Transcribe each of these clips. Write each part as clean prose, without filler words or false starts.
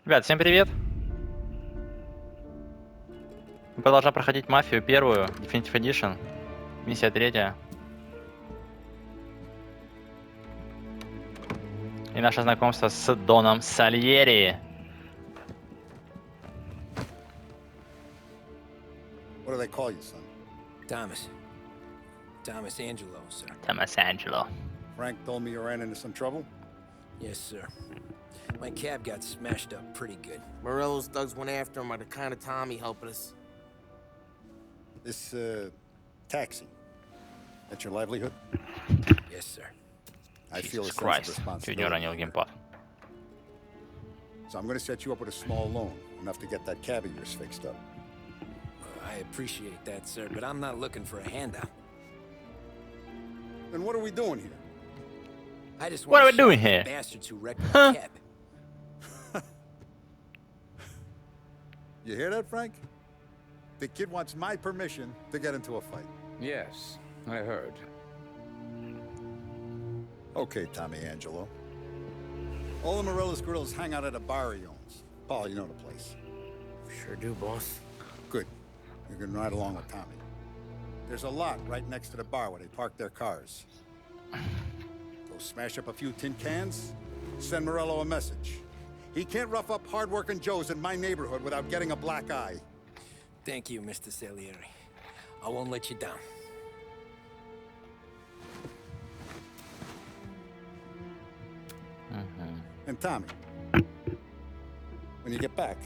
Ребят, всем привет! Мы продолжаем проходить Мафию первую, Definitive Edition, миссия третья. И наше знакомство с Доном Сальери. What do they call you, son? Thomas. Thomas Angelo, sir. Thomas Angelo. Frank told me you ran into some trouble? Yes, sir. My cab got smashed up pretty good. Morello's thugs went after him are the kind of Tommy helping us. This, taxi. That's your livelihood? Yes, sir. I feel a Jesus sense of Christ. Чуть не responsibility. уронил геймпад. So I'm gonna set you up with a small loan, enough to get that cab of yours fixed up. I appreciate that, sir, but I'm not looking for a handout. Then what are we doing here? I just What want are we to doing show here? the bastards who wrecked Huh? my cab. You hear that, Frank? The kid wants my permission to get into a fight. Yes, I heard. Okay, Tommy Angelo. All the Morella's girls hang out at a bar he owns. Paul, you know the place. Sure do, boss. Good. You can ride along with Tommy. There's a lot right next to the bar where they park their cars. Go smash up a few tin cans, send Morello a message. He can't rough up hard-working Joes in my neighborhood without getting a black eye. Thank you, Mr. Salieri. I won't let you down. And Tommy, when you get back,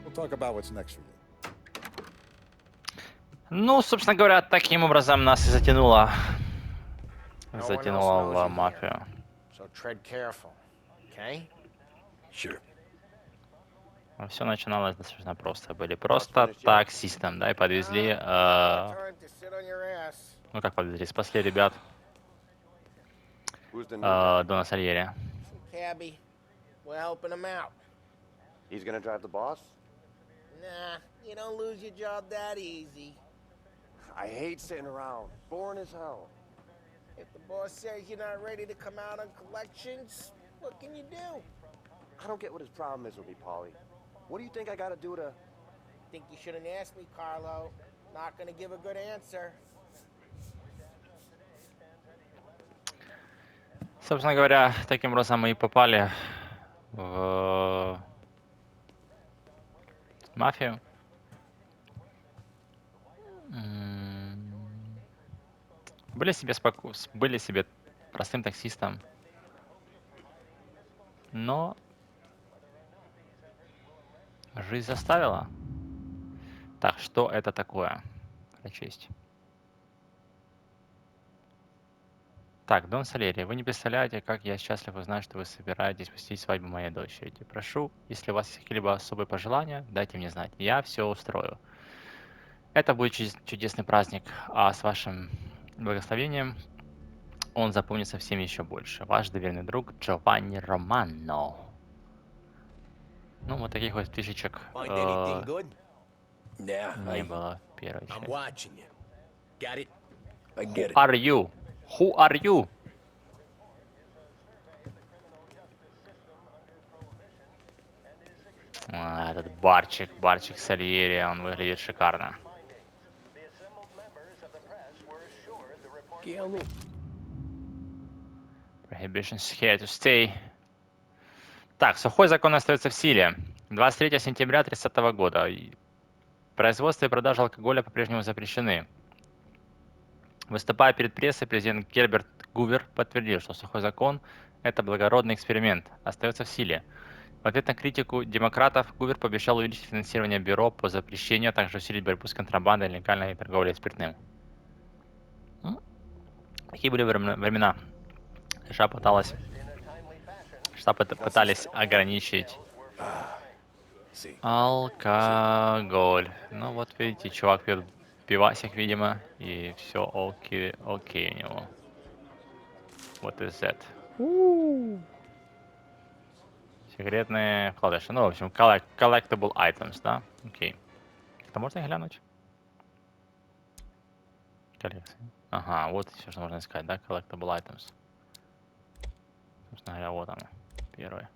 we'll talk about what's next for you. Ну, собственно говоря, таким образом нас и затянуло. No one else Затянуло knows в you're мафию. here, so tread careful, okay? Sure. Все начиналось достаточно просто. Были просто таксистом, да, и подвезли, Time to sit on your ass. ну как подвезли, спасли ребят Who's the new guy? Дона Сальери. Some cabbie. We're helping him out. He's gonna drive the boss? Nah, you don't lose your job that easy. I hate sitting around. Boring as hell. If the boss says you're not ready to come out on collections, what can you do? I don't get what his problem is with me, Paulie. What do you think I gotta do to... Think you shouldn't ask me, Carlo. Not gonna give a good answer. Собственно говоря, таким образом мы и попали в мафию. Были себе простым таксистом, но жизнь заставила. Так, что это такое? Прочесть. Так, Дон Сальери, вы не представляете, как я счастлив узнать, что вы собираетесь посетить свадьбу моей дочери. Прошу, если у вас есть какие-либо особые пожелания, дайте мне знать. Я все устрою. Это будет чудесный праздник, а с вашим благословением он запомнится всем еще больше. Ваш доверенный друг Джованни Романо. Ну, вот таких вот фишечек Find anything good? Yeah, не было в первой I'm части. watching you. Got it? I Who get it. are you? Who are you? Этот барчик Сальери, он выглядит шикарно. Prohibition's here to stay. Так, сухой закон остается в силе. 23 сентября 30 года. Производство и продажа алкоголя по-прежнему запрещены. Выступая перед прессой, президент Герберт Гувер подтвердил, что сухой закон – это благородный эксперимент, остается в силе. В ответ на критику демократов Гувер пообещал увеличить финансирование бюро по запрещению, а также усилить борьбу с контрабандой и нелегальной торговлей спиртным. Такие были времена. Штаты пытались ограничить алкоголь. Ну вот видите, чувак пьет пивасик, видимо, и все окей у него. What is that? Секретные вкладыши. Ну, в общем, collectible items, да? Окей. Это можно глянуть? Коллекция. Ага, вот все, что можно искать, да? Collectible items. Собственно говоря, вот оно. Первое.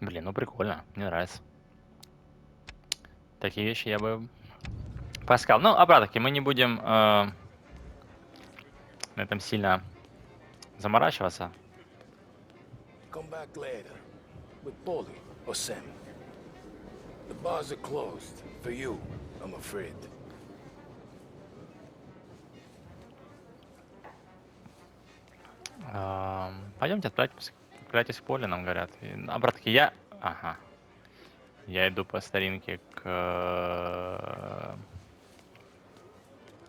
Блин, ну прикольно, мне нравится. Такие вещи я бы поискал. Ну, обратно-таки мы не будем на этом сильно заморачиваться. Come back later. With Polly or Sam. The bars are closed. For you, I'm afraid. Пойдемте отправляйтесь в поле, нам говорят. Обратно-таки я... Ага. Я иду по старинке к...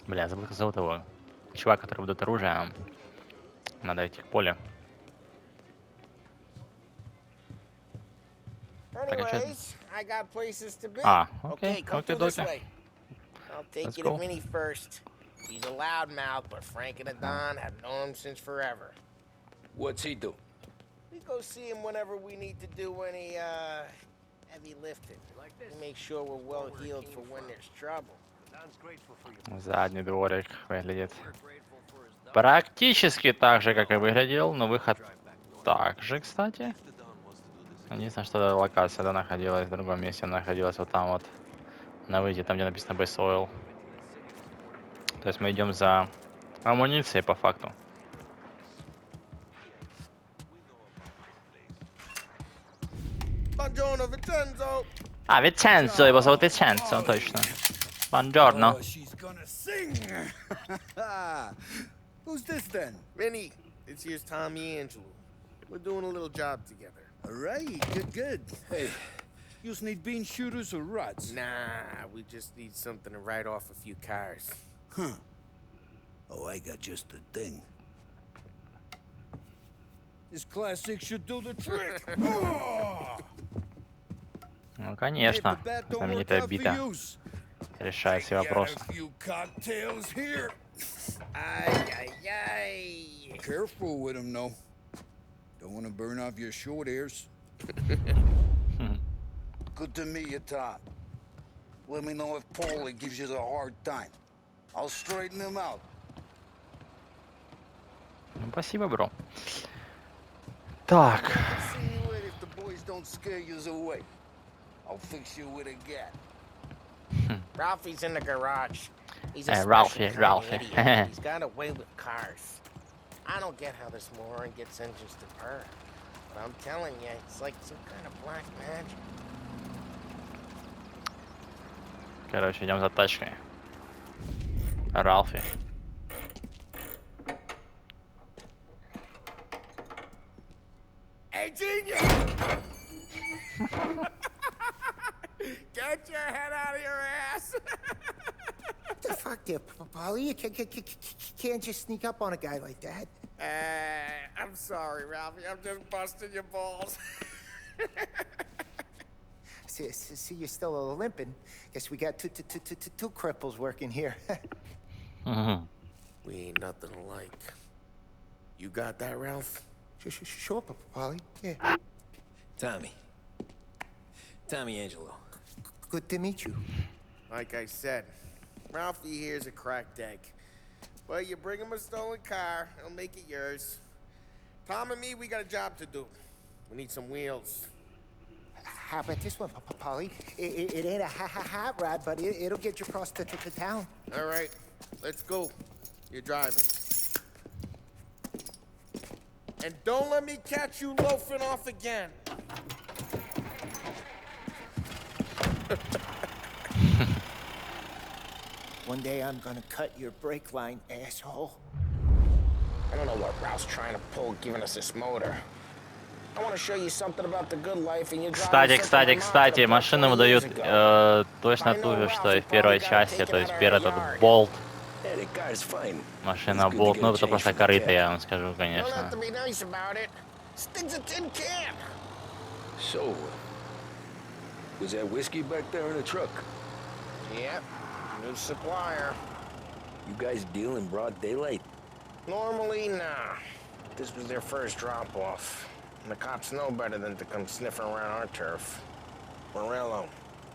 Бля, забыл, как зовут его. Чувак, который выдает оружие. Надо идти к полю. Anyways, I got places to be. Окей, come through this окей-доки. way. I'll take Let's you go. to Vinny first. He's a loudmouth, but Frank and the Don have known him since forever. What's he do? We go see him whenever we need to do any, heavy lifting. We make sure we're well healed for when there's trouble. Задний дворик выглядит практически так же, как и выглядел, но выход так же, кстати. Единственное, что локация, да, находилась в другом месте, она находилась вот там вот, на выезде, там, где написано Base Oil. То есть мы идем за амуницией по факту. Buongiorno, Vincenzo. Виченцо, его зовут Виченцо, точно. Бонджорно. She's gonna sing. Who's this then? Vinny, this here's Tommy Angelo. We're doing a little job together. All right, good. Hey, you just need bean shooters or rods? Nah, we just need something to write off a few cars. Huh. Oh, I got just the thing. This classic should do the trick. Ну, конечно, знаменитая бита решает все вопросы. Careful with them, though. Don't want to burn off your short hairs. Good to meet you, Tom. Let me know if Paulie gives you the hard time. I'll straighten him out. Спасибо, бро. Так. See you later if the boys don't scare you away. I'll fix you with a gat. Ralphie's in the garage. He's a Hey, special Ralphie, kind of Ralphie. idiot. He's got a way with cars. I don't get how this moron gets engines to purr. But I'm telling you, it's like some kind of black magic. Короче, идем за тачкой. Ралфи. Hey, genius! Get your head out of your ass! The fuck there, Polly? You can't just sneak up on a guy like that. I'm sorry, Ralphie. I'm just busting your balls. See, you're still limping. Guess we got two cripples working here. We ain't nothing alike. You got that, Ralph? Sure, Polly. Yeah. Tommy Angelo. Good to meet you. Like I said, Ralphie here's a cracked egg. Well, you bring him a stolen car, he'll make it yours. Tom and me, we got a job to do. We need some wheels. How about this one, Polly? It ain't a hot rod, but it'll get you across to town. All right, let's go. You're driving. And don't let me catch you loafing off again. One day I'm gonna cut your brake line, asshole. I don't know what Ralph's trying to pull giving us this motor. I want to show you something about the good life, and you're Кстати, машины выдают точно ту же, что и в первой части, то есть первый этот болт. Машина болт, ну это просто корыто, я вам скажу, конечно. So, was that whiskey back there in the truck? Yep, new supplier. You guys deal in broad daylight? Normally, nah. This was their first drop-off. And the cops know better than to come sniffing around our turf. Morello,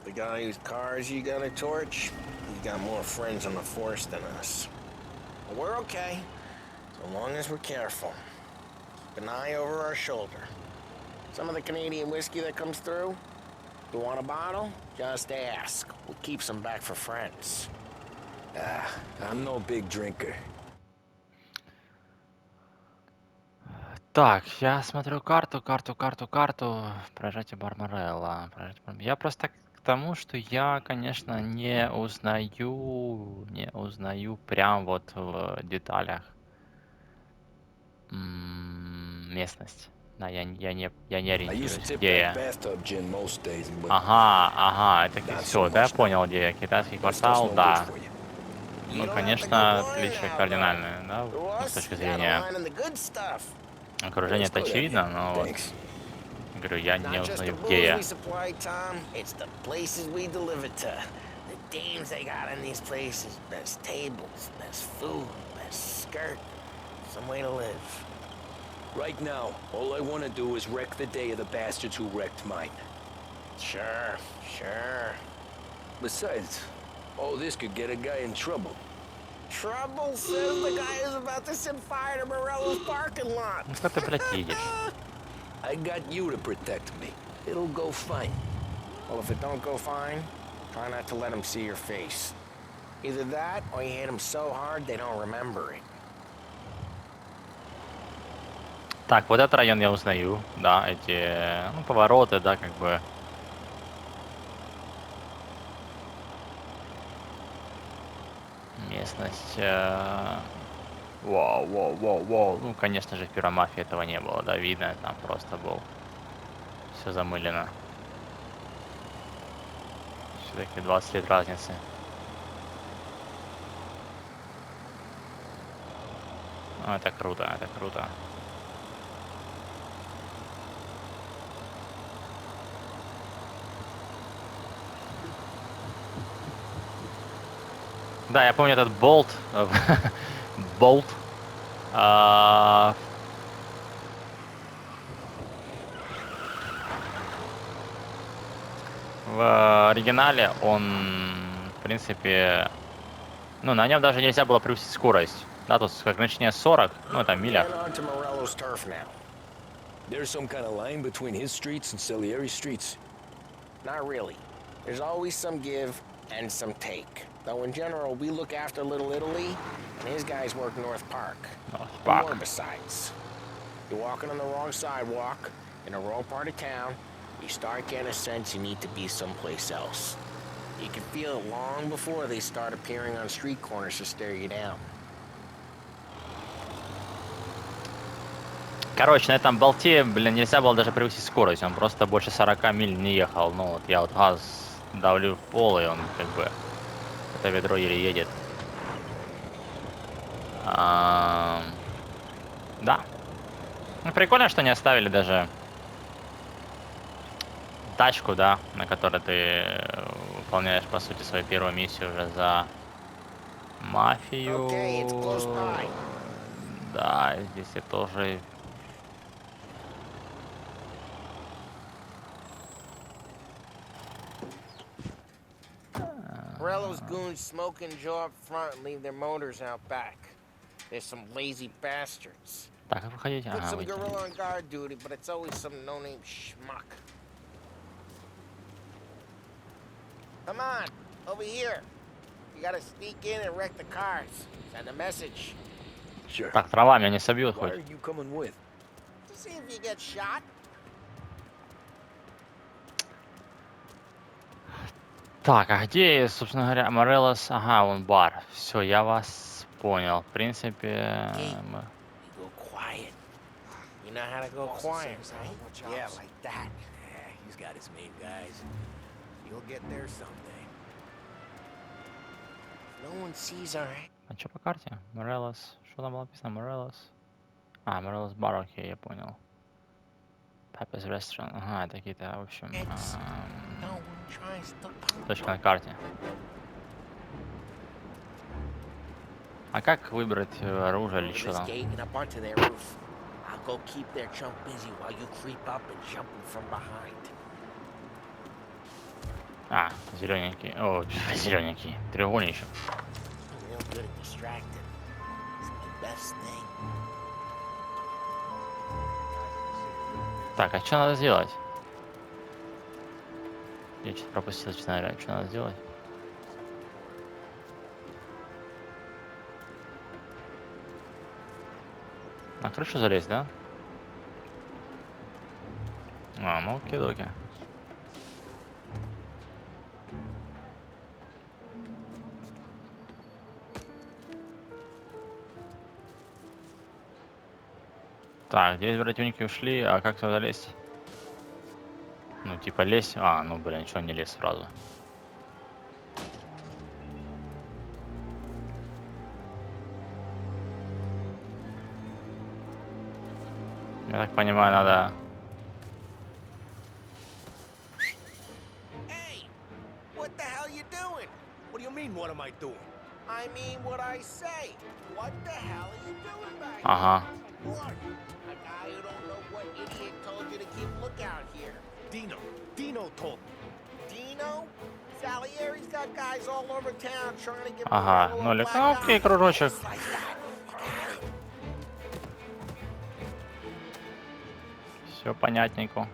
the guy whose cars you got a torch, he's got more friends on the force than us. But we're okay, so long as we're careful. Keep an eye over our shoulder. Some of the Canadian whiskey that comes through? You want a bottle? Just ask. We'll keep some back for friends. I'm no big drinker. Так, я смотрю карту. Проезжайте Барбарелла. Я просто к тому, что я, конечно, не узнаю прям вот в деталях местность. Да, я не I used to ориентируюсь, tip где that я. bathtub gin most days, but Ага, это not все, so да, я much now. понял, где я. Китайский That stuff's квартал, no good да. for you. You Ну, don't have to go конечно, blind отличие now, кардинальное, да, though. To ну, с us, точки you gotta зрения line in the good stuff. окружения, That's это good of you. очевидно, но вот, Thanks. говорю, я не Not just the узнаю, где booze я. we supply, Tom. It's the places we deliver to. The dames they got in these places. Best tables, best food, best skirt. Some way to live. Right now, all I want to do is wreck the day of the bastards who wrecked mine. Sure. Besides, all this could get a guy in trouble. Trouble, says the guy who's about to set fire to Morello's parking lot. Ну, что ты, блядь, едешь? I got you to protect me. It'll go fine. Well, if it don't go fine, try not to let them see your face. Either that, or you hit them so hard they don't remember it. Так, вот этот район я узнаю, да, эти, ну, повороты, да, как бы. Местность. Воу. Ну, конечно же, в первой мафии этого не было, да, видно, там просто был. Все замылено. Все-таки 20 лет разницы. Ну, это круто. Да, я помню этот болт. Болт. В оригинале он, в принципе, ну, на нем даже нельзя было превысить скорость. Да, тут как начиная с 40, ну, это миля. Get on to Morello's turf now. There's some kind of line between his streets and Salieri's streets. Not really. There's always some give and some take. Though in general, we look after Little Italy, and his guys work North Park. And more besides. You're walking on the wrong sidewalk, in the wrong part of town, you start getting a sense you need to be someplace else. You can feel it long before they start appearing on street corners to stare you down. Короче, на этом болте, блин, нельзя было даже превысить скорость. Он просто больше 40 миль не ехал. Ну, вот я вот газ давлю в пол, и он как бы... Это ведро еле едет. Да. Ну, прикольно, что не оставили даже тачку, да, на которой ты выполняешь, по сути, свою первую миссию уже за мафию. Okay, it's close by. Да, здесь я тоже... Morello's goons smoke and jaw up front and leave their motors out back. There's some lazy bastards. Так, как выходить? Put Ага, some выйти. gorilla on guard duty, but it's always some no-name schmuck. Come on, over here. You gotta sneak in and wreck the cars. Send a message. Sure. Так, трава меня не собьет Why хоть. are you coming with? To see if you get shot. Так, а где, собственно говоря, Морелос? Ага, вон бар. Все, я вас понял. В принципе, мы... You go quiet. You know how to go quiet, right? Yeah, like that. Yeah, he's got his main guys. You'll get there someday. No one sees, all right? А что по карте? Морелос. Что там было написано? Морелос. А, Морелос бар, окей, я понял. Papa's Restaurant. Ага, это какие-то, в общем, No one tries to pump. точка на карте. А как выбрать оружие или что там? Gate and up onto their roof. I'll go keep their chump busy while you creep up and jump him from behind. А, зелененький. О, зелененький. Треугольничек. I'm real good at distracting. It's my best thing. Так, а что надо сделать? Я что-то пропустил, честно говоря. Что надо сделать? На крышу залезть, да? А, ну окей-доки. Так, 9 братюньки ушли, а как туда лезть? Ну, типа лезть. А, ну, блин, ничего не лез сразу. Я так понимаю, надо... Hey! What the hell you doing? What do you mean, what am I doing? I mean what I say. What the hell are you doing back Ага. here? Who are you? A guy who don't know what idiot told you to keep lookout here. Dino told me. Dino? Salieri's got guys all over town trying to get Ага, Morello a нолик. black А, eye. окей, кружочек. Just like that. You got it. Все понятненько.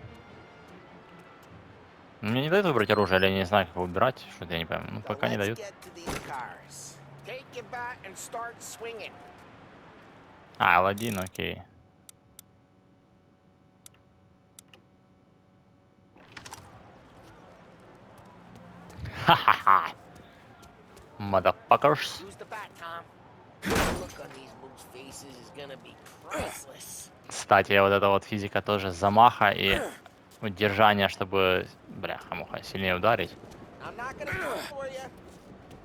Мне не дают выбрать оружие, или я не знаю, как его выбирать. Что-то я не пойму. Ну, So пока не let's дают. get to these cars. Take your bat and start swinging. А, Аладдин, окей. Ха-ха-ха. Motherfuckers. Use the bat, Tom. The look on these moves' faces is gonna be priceless. Кстати, вот эта вот физика тоже замаха и удержания, чтобы, бляха-муха, сильнее ударить. I'm not gonna do it for you.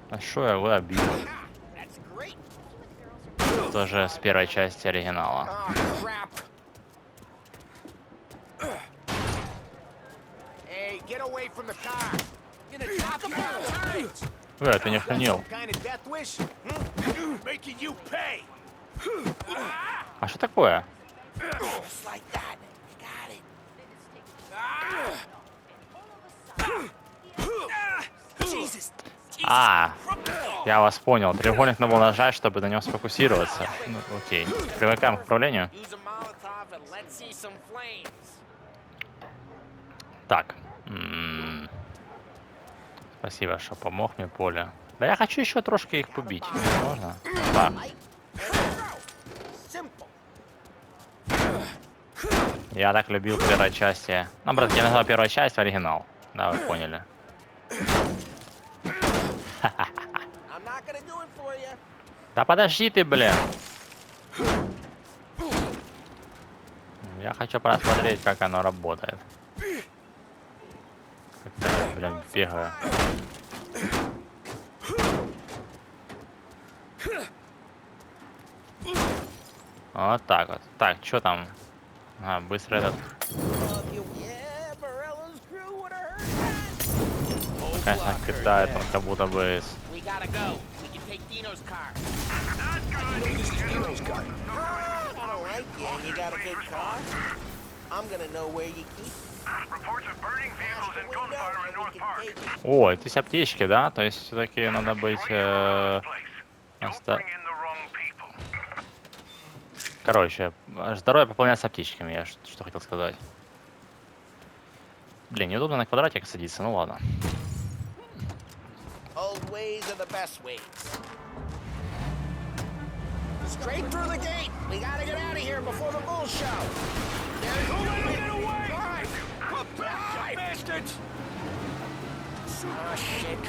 А шо я его обидел? That's great. Тоже с первой части оригинала. Oh, crap. Hey, get away from the car. You're gonna drop the ball. Ты не охренел. Kind of death wish? Making you pay. А что такое? Just like that. You got it. Jesus. А, я вас понял. Треугольник надо было нажать, чтобы на нем сфокусироваться. Ну, окей. Привыкаем к управлению. Use a Molotov and let's see some flames. Так. Спасибо, что помог мне, Поля. Да я хочу еще трошки их побить. Можно? Так. Simple. Я так любил в первой части. Ну, брат, я назвал первую часть оригинал. Да, вы поняли. I'm not gonna do it for you. Да подожди ты, блин. Я хочу посмотреть, как оно работает. Как-то я, блин, бегаю. Вот так вот. Так, что там? А, быстро этот. Yeah, Morello's crew would have heard that. Конечно, кидает он как будто бы... We gotta go. We can take Dino's car. This is Dino's car. All right, yeah, you got a good car. I'm gonna know where you keep. Reports of burning vehicles and gunfire in North Park. О, эти аптечки, да? То есть все-таки надо быть... Don't bring in the wrong people. Короче, здоровье пополняется аптечками, я что хотел сказать. Блин, неудобно на квадратик садиться, ну ладно. Old ways are the best ways. Straight through the gate. We gotta get out of here before the bull show. There's no way to get away. Bastards! Oh shit.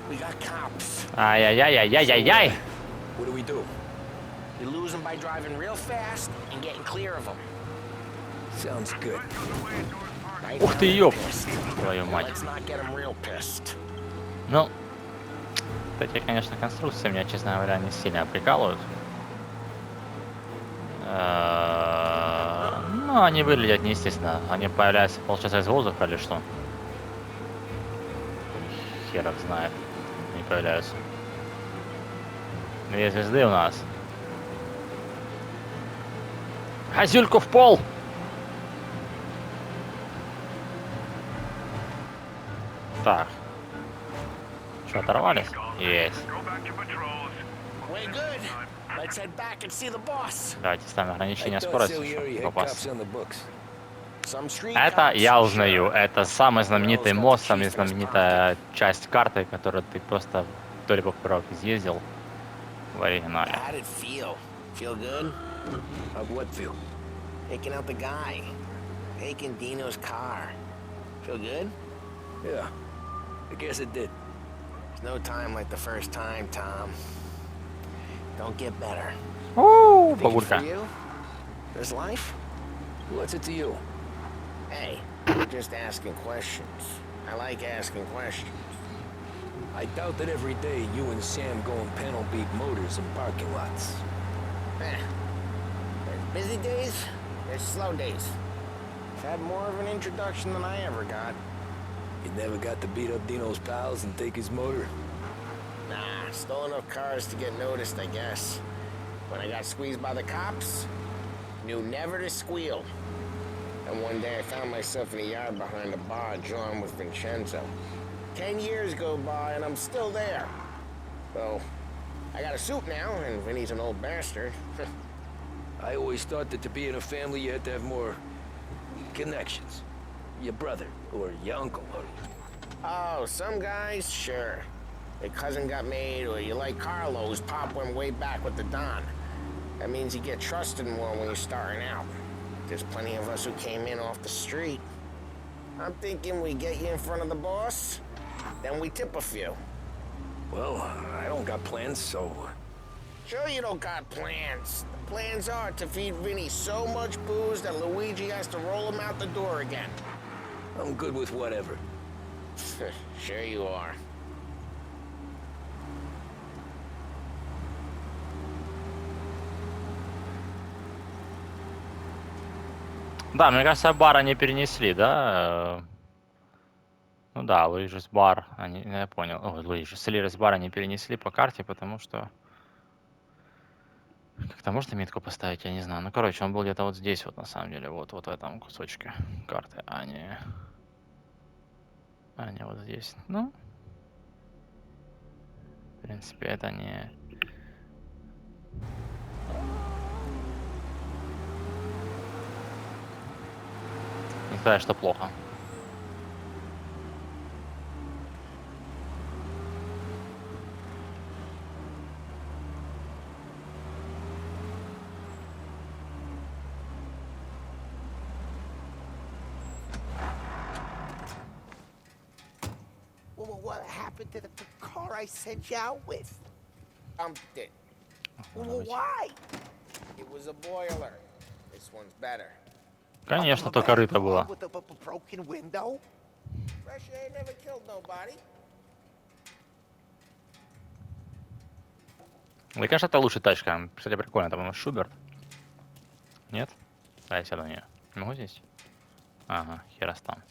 We got cops. Ай-яй-яй-яй-яй-яй! What do we do? You lose them by driving real fast and getting clear of them. Sounds good. Right Ух now ты, they're ёп! pissed. Твою мать. Let's not get them real pissed. Ну, эти, конечно, конструкции меня, честно говоря, не сильно прикалывают. Ну, они выглядят неестественно. Они появляются, получается, из воздуха или что? Хер их знает. Не появляются. Две звезды у нас. Газюльку в пол! Так. Что, оторвались? Есть. Way good. Let's head back and see the boss. Давайте ставим ограничение скорости, чтобы попасть. some street Это cops, я узнаю. sure. Это самый знаменитый Well, мост, it's got самая the chief in his знаменитая часть карты, которую ты просто вдоль поперек изъездил в оригинале. How did it feel? Feel good? How'd what feel? Taking out the guy. Taking Dino's car. Feel good? Yeah, I guess it did. There's no time like the first time, Tom. Don't get better. Ууу, Think it's бабулька. for you? This life? What's it to you? Hey, we're just asking questions. I like asking questions. I doubt that every day you and Sam go and panel beat motors in parking lots. There's busy days, there's slow days. I've had more of an introduction than I ever got. You never got to beat up Dino's pals and take his motor? Nah, stole enough cars to get noticed, I guess. When I got squeezed by the cops, knew never to squeal. And one day I found myself in a yard behind a bar drawn with Vincenzo. 10 years go by and I'm still there. So, I got a suit now, and Vinny's an old bastard. I always thought that to be in a family you had to have more connections. Your brother, or your uncle, or... Oh, some guys, sure. Your cousin got made, or you like Carlos, Pop went way back with the Don. That means you get trusted more when you're starting out. There's plenty of us who came in off the street. I'm thinking we get you in front of the boss, then we tip a few. Well, I don't got plans, so... Sure you don't got plans. The plans are to feed Vinny so much booze that Luigi has to roll him out the door again. I'm good with whatever. Sure you are. Да, мне кажется, бар они перенесли, да? Ну да, Луиджис бар, они, я понял. Ой, Луиджис, Лирис бар они перенесли по карте, потому что... Как-то можно метку поставить, я не знаю. Ну, короче, он был где-то вот здесь вот, на самом деле, вот в этом кусочке карты, а не вот здесь. Ну, в принципе, это не... Не сказать, что плохо. What happened to the car I sent you out with? Dumped it. Why? It was a boiler. This one's better. Конечно, только рыто было. With the broken window? Fresh air never killed nobody. Мне кажется, это лучшая тачка. Кстати, прикольно, там у нас Шуберт. Нет? А я сяду на нее. Не могу здесь? Ага, херас там.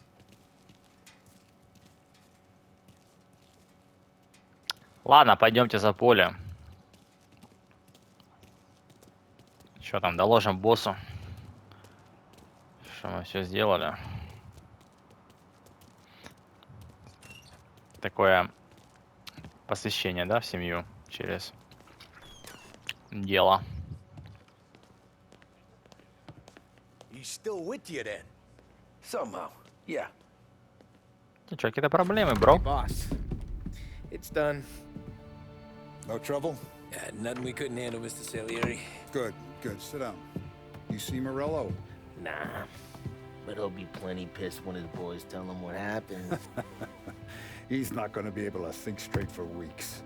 Ладно, пойдемте за поле. Что там, доложим боссу, что мы все сделали. Такое посвящение, да, в семью через дело. He's still with you then? Somehow, yeah. Ты чё, какие-то проблемы, бро? Boss, it's done. No trouble? Yeah, nothing we couldn't handle, Mr. Salieri. Good, good. Sit down. You see Morello? Nah, but he'll be plenty pissed when his boys tell him what happened. He's not going to be able to think straight for weeks.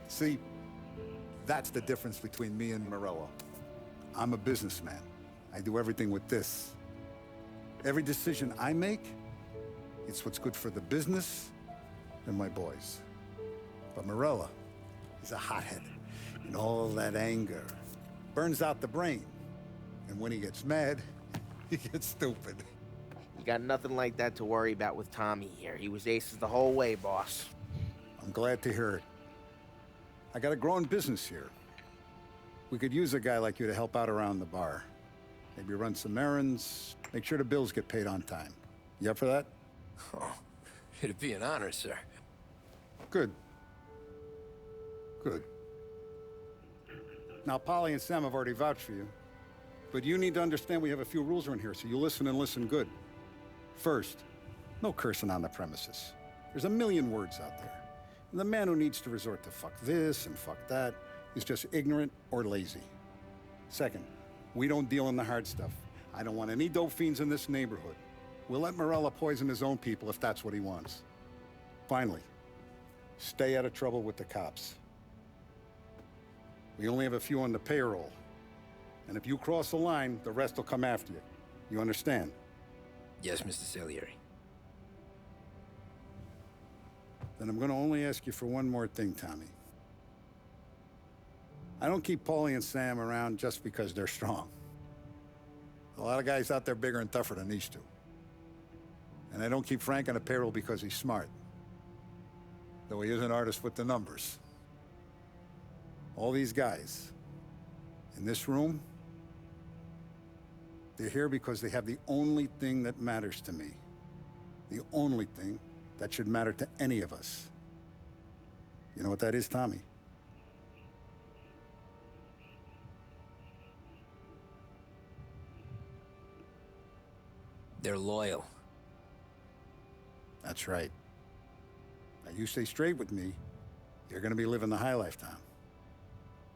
See, that's the difference between me and Morello. I'm a businessman. I do everything with this. Every decision I make, it's what's good for the business and my boys. But Morello, he's a hothead. And all that anger burns out the brain. And when he gets mad, he gets stupid. You got nothing like that to worry about with Tommy here. He was aces the whole way, boss. I'm glad to hear it. I got a growing business here. We could use a guy like you to help out around the bar. Maybe run some errands, make sure the bills get paid on time. You up for that? Oh, it'd be an honor, sir. Good. Good. Now, Polly and Sam have already vouched for you. But you need to understand we have a few rules around here, so you listen and listen good. First, no cursing on the premises. There's a million words out there. And the man who needs to resort to fuck this and fuck that is just ignorant or lazy. Second, we don't deal in the hard stuff. I don't want any dope fiends in this neighborhood. We'll let Morella poison his own people if that's what he wants. Finally, stay out of trouble with the cops. We only have a few on the payroll. And if you cross the line, the rest will come after you. You understand? Yes, Mr. Salieri. Then I'm gonna only ask you for one more thing, Tommy. I don't keep Paulie and Sam around just because they're strong. A lot of guys out there bigger and tougher than these two. And I don't keep Frank on the payroll because he's smart. Though he is an artist with the numbers. All these guys in this room, they're here because they have the only thing that matters to me. The only thing that should matter to any of us. You know what that is, Tommy? They're loyal. That's right. Now you stay straight with me, you're gonna be living the high life, Tom.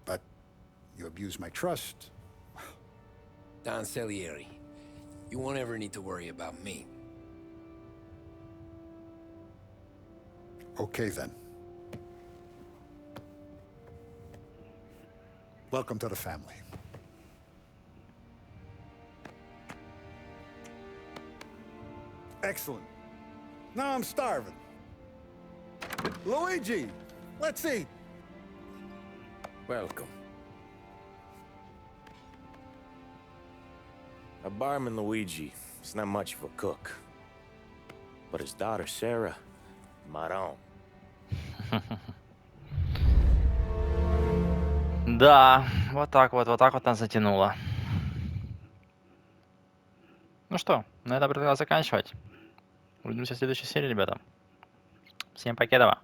But you abuse my trust. Don Salieri, you won't ever need to worry about me. Okay, then. Welcome to the family. Excellent. Now I'm starving. Luigi, let's eat. Welcome. Our barman Luigi is not much of a cook. But his daughter Sarah, Maron. Да, вот так вот нас затянуло. Ну что, на этом предлагаю заканчивать. Увидимся в следующей серии, ребята. Всем покедова.